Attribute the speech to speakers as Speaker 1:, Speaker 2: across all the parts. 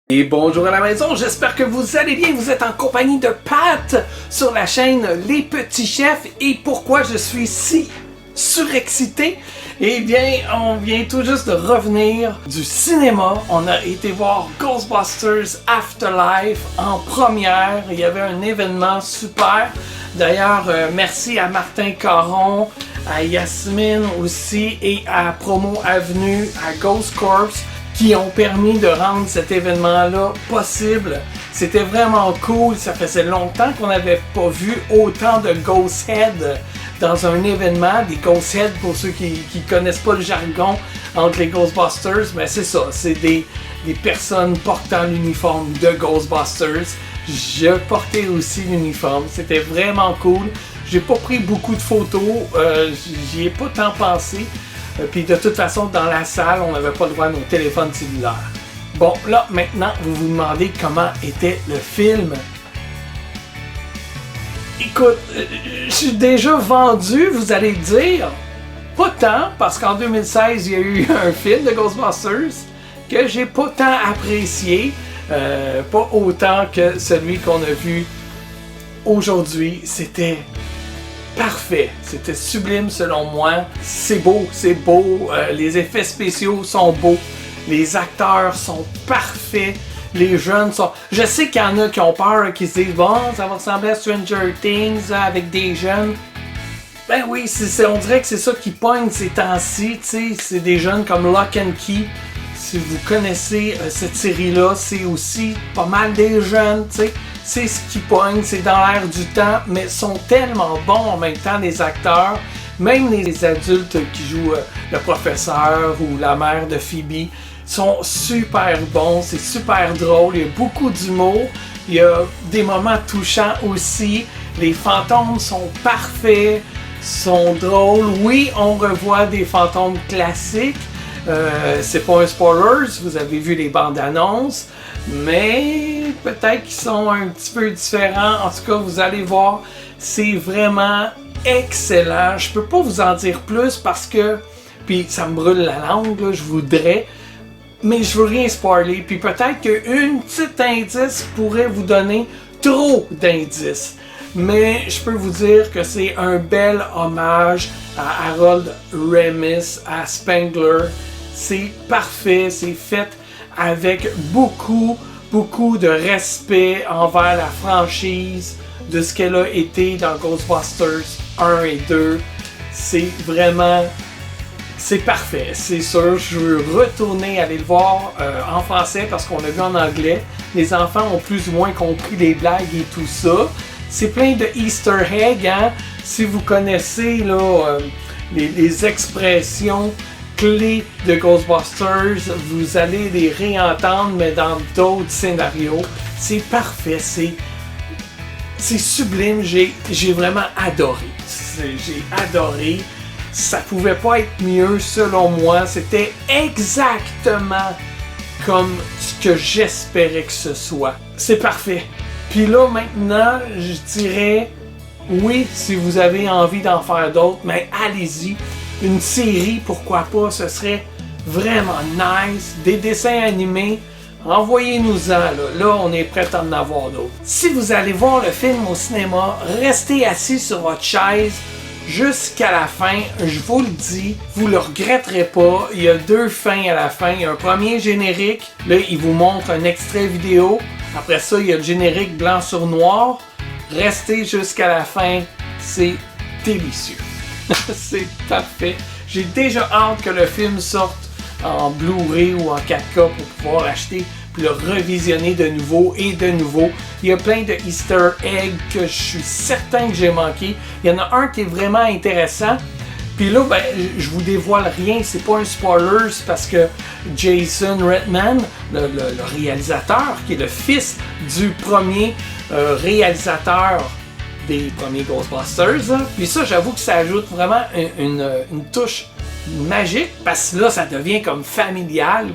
Speaker 1: Et bonjour à la maison, j'espère que vous allez bien. Vous êtes en compagnie de Pat sur la chaîne Les Petits Chefs. Et pourquoi je suis si surexcité? Eh bien, on vient tout juste de revenir du cinéma. On a été voir Ghostbusters Afterlife en première. Il y avait un événement super. D'ailleurs, merci à Martin Caron, à Yasmine aussi et à Promo Avenue, à Ghost Corps, qui ont permis de rendre cet événement-là possible. C'était vraiment cool, ça faisait longtemps qu'on n'avait pas vu autant de Ghost Head dans un événement. Des Ghost Head, pour ceux qui connaissent pas le jargon entre les Ghostbusters, mais c'est ça, c'est des personnes portant l'uniforme de Ghostbusters. Je portais aussi l'uniforme, c'était vraiment cool. J'ai pas pris beaucoup de photos, j'y ai pas tant pensé. Puis de toute façon, dans la salle, on n'avait pas le droit à nos téléphones cellulaires. Bon, là, maintenant, vous vous demandez comment était le film. Écoute, je suis déjà vendu, vous allez dire. Pas tant, parce qu'en 2016, il y a eu un film de Ghostbusters que j'ai pas tant apprécié. Pas autant que celui qu'on a vu aujourd'hui. C'était parfait, c'était sublime selon moi. C'est beau, les effets spéciaux sont beaux, les acteurs sont parfaits, les jeunes sont... Je sais qu'il y en a qui ont peur, qui se disent « Bon, ça va ressembler à Stranger Things avec des jeunes. » Ben oui, on dirait que c'est ça qui pogne ces temps-ci, tu sais, c'est des jeunes comme Lock and Key. Si vous connaissez cette série-là, c'est aussi pas mal des jeunes, tu sais. C'est ce qui pogne, c'est dans l'air du temps, mais sont tellement bons en même temps, les acteurs. Même les adultes qui jouent le professeur ou la mère de Phoebe sont super bons, c'est super drôle, il y a beaucoup d'humour, il y a des moments touchants aussi. Les fantômes sont parfaits, sont drôles. Oui, on revoit des fantômes classiques. C'est pas un spoiler, vous avez vu les bandes annonces, mais peut-être qu'ils sont un petit peu différents. En tout cas, vous allez voir, c'est vraiment excellent. Je peux pas vous en dire plus parce que, puis ça me brûle la langue, là, je voudrais, mais je veux rien spoiler. Puis peut-être qu'une petite indice pourrait vous donner trop d'indices. Mais je peux vous dire que c'est un bel hommage à Harold Ramis, à Spengler. C'est parfait, c'est fait avec beaucoup de respect envers la franchise de ce qu'elle a été dans Ghostbusters 1 et 2. C'est vraiment... c'est parfait, c'est sûr. Je veux retourner aller le voir en français parce qu'on l'a vu en anglais. Les enfants ont plus ou moins compris les blagues et tout ça. C'est plein de Easter eggs, hein? Si vous connaissez là, les expressions clés de Ghostbusters, vous allez les réentendre, mais dans d'autres scénarios. C'est parfait, c'est sublime, j'ai vraiment adoré. J'ai adoré. Ça pouvait pas être mieux selon moi. C'était exactement comme ce que j'espérais que ce soit. C'est parfait. Puis là, maintenant, je dirais, oui, si vous avez envie d'en faire d'autres, mais allez-y. Une série, pourquoi pas, ce serait vraiment nice. Des dessins animés, envoyez-nous-en. Là, on est prêt à en avoir d'autres. Si vous allez voir le film au cinéma, restez assis sur votre chaise jusqu'à la fin. Je vous le dis, vous le regretterez pas. Il y a deux fins à la fin. Il y a un premier générique. Là, il vous montre un extrait vidéo. Après ça, il y a le générique blanc sur noir. Restez jusqu'à la fin. C'est délicieux. C'est parfait. J'ai déjà hâte que le film sorte en Blu-ray ou en 4K pour pouvoir l'acheter puis le revisionner de nouveau et de nouveau. Il y a plein de Easter eggs que je suis certain que j'ai manqué. Il y en a un qui est vraiment intéressant. Puis là, ben, je vous dévoile rien, c'est pas un spoiler, c'est parce que Jason Reitman, le réalisateur, qui est le fils du premier réalisateur des premiers Ghostbusters. Hein. Puis ça, j'avoue que ça ajoute vraiment une touche magique, parce que là, ça devient comme familial.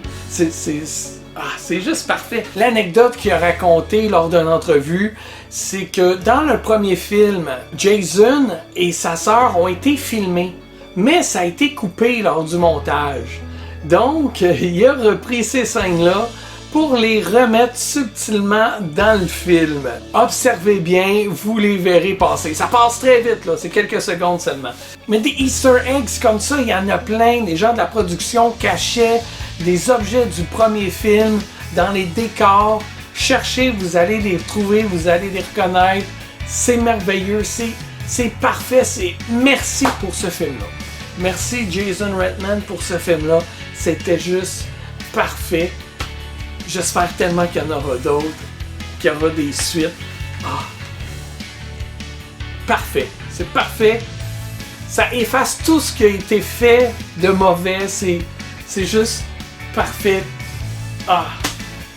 Speaker 1: c'est juste parfait. L'anecdote qu'il a racontée lors d'une entrevue, c'est que dans le premier film, Jason et sa sœur ont été filmés, mais ça a été coupé lors du montage. Donc, il a repris ces scènes-là pour les remettre subtilement dans le film. Observez bien, vous les verrez passer. Ça passe très vite, là, c'est quelques secondes seulement. Mais des Easter eggs comme ça, il y en a plein. Les gens de la production cachaient des objets du premier film dans les décors. Cherchez, vous allez les trouver, vous allez les reconnaître. C'est merveilleux, c'est parfait. Merci pour ce film-là. Merci Jason Reitman pour ce film-là. C'était juste parfait. J'espère tellement qu'il y en aura d'autres, qu'il y aura des suites. Parfait. C'est parfait. Ça efface tout ce qui a été fait de mauvais. C'est juste parfait.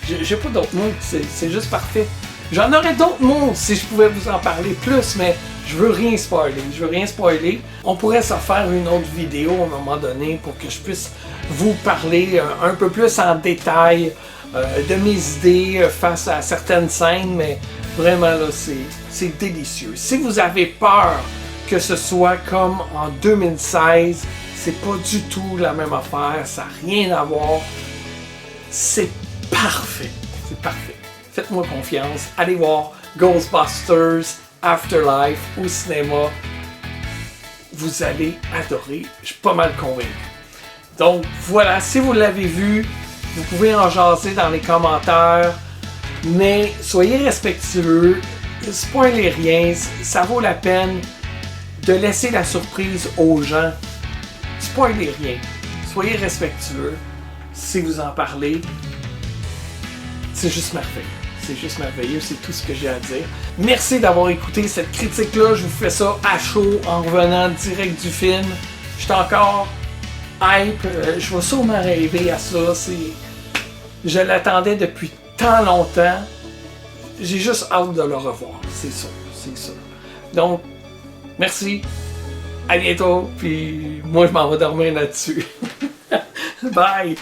Speaker 1: J'ai pas d'autres mots. C'est juste parfait. J'en aurais d'autres mots si je pouvais vous en parler plus, mais je veux rien spoiler. On pourrait se faire une autre vidéo à un moment donné pour que je puisse vous parler un peu plus en détail de mes idées face à certaines scènes, mais vraiment là, c'est délicieux. Si vous avez peur que ce soit comme en 2016, c'est pas du tout la même affaire, ça n'a rien à voir. C'est parfait. Faites-moi confiance, allez voir Ghostbusters Afterlife au cinéma. Vous allez adorer, je suis pas mal convaincu. Donc voilà, si vous l'avez vu, vous pouvez en jaser dans les commentaires, mais soyez respectueux, spoilez rien, ça vaut la peine de laisser la surprise aux gens. Spoilez rien, soyez respectueux, si vous en parlez, c'est juste merveilleux, c'est tout ce que j'ai à dire. Merci d'avoir écouté cette critique-là, je vous fais ça à chaud en revenant direct du film. Je suis encore hype, je vais sûrement rêver à ça, je l'attendais depuis tant longtemps, j'ai juste hâte de le revoir, c'est ça. Donc, merci, à bientôt, puis moi je m'en vais dormir là-dessus. Bye!